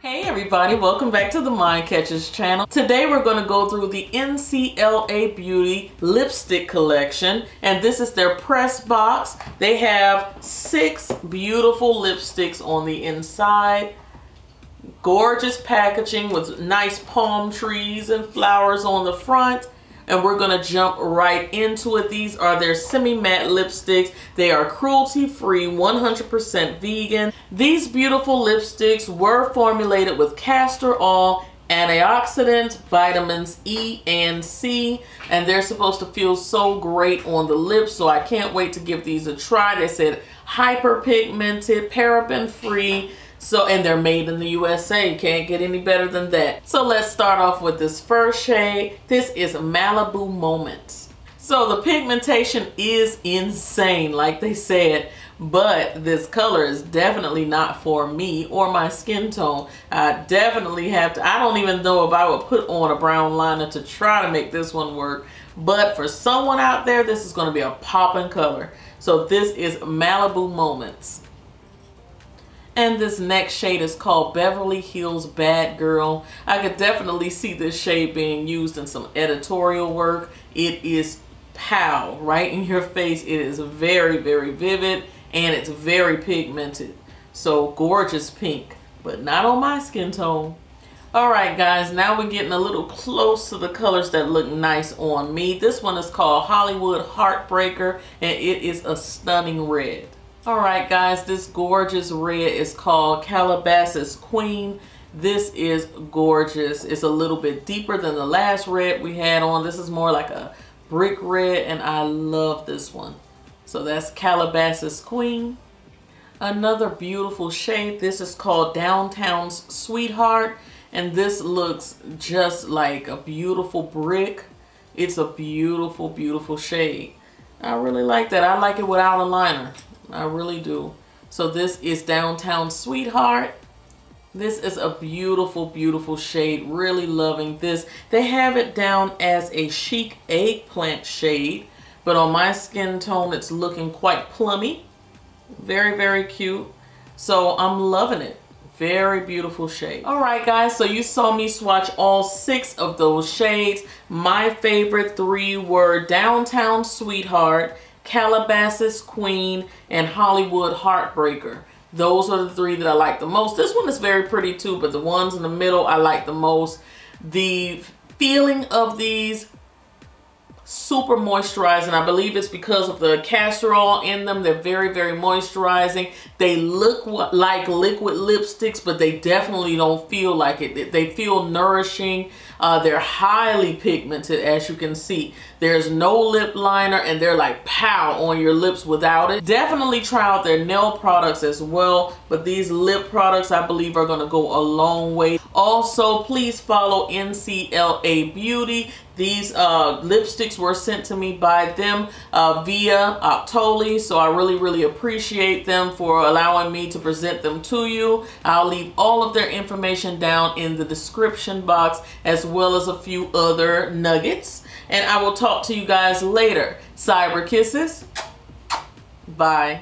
Hey everybody, welcome back to the MindCatcher's channel. Today we're going to go through the NCLA Beauty lipstick collection, and this is their press box. They have 6 beautiful lipsticks on the inside. Gorgeous packaging with nice palm trees and flowers on the front. And we're going to jump right into it. These are their semi-matte lipsticks. They are cruelty-free, 100% vegan. These beautiful lipsticks were formulated with castor oil, antioxidants, vitamins E and C, and they're supposed to feel so great on the lips, so I can't wait to give these a try. They said hyperpigmented, paraben-free, and they're made in the USA. Can't get any better than that. So let's start off with this first shade. This is Malibu Moments. So the pigmentation is insane, like they said, but this color is definitely not for me or my skin tone. I definitely have to, I don't even know if I would put on a brown liner to try to make this one work, but for someone out there, this is going to be a popping color. So this is Malibu Moments. And this next shade is called Beverly Hills Bad Girl. I could definitely see this shade being used in some editorial work. It is pow, right in your face. It is very, very vivid and it's very pigmented. So gorgeous pink, but not on my skin tone. All right, guys, now we're getting a little close to the colors that look nice on me. This one is called Hollywood Heartbreaker, and it is a stunning red. All right, guys, this gorgeous red is called Calabasas Queen. This is gorgeous. It's a little bit deeper than the last red we had on. This is more like a brick red, and I love this one. So that's Calabasas Queen. Another beautiful shade. This is called Downtown's Sweetheart, and this looks just like a beautiful brick. It's a beautiful, beautiful shade. I really like that. I like it without a liner. I really do. So this is Downtown Sweetheart. This is a beautiful, beautiful shade. Really loving this. They have it down as a chic eggplant shade, but on my skin tone, it's looking quite plummy. Very, very cute. So I'm loving it. Very beautiful shade. All right, guys, so you saw me swatch all 6 of those shades. My favorite 3 were Downtown Sweetheart, Calabasas Queen, and Hollywood Heartbreaker. Those are the 3 that I like the most. This one is very pretty too, but the ones in the middle I like the most. The feeling of these, super moisturizing. I believe it's because of the castor oil in them. They're very, very moisturizing. They look like liquid lipsticks, but they definitely don't feel like it. They feel nourishing. They're highly pigmented, as you can see. There's no lip liner, and they're like pow on your lips without it. Definitely try out their nail products as well, but these lip products I believe are going to go a long way. Also, please follow NCLA Beauty. These lipsticks were sent to me by them via Octoly, so I really, really appreciate them for allowing me to present them to you. I'll leave all of their information down in the description box, as well as a few other nuggets. And I will talk to you guys later. Cyber kisses. Bye.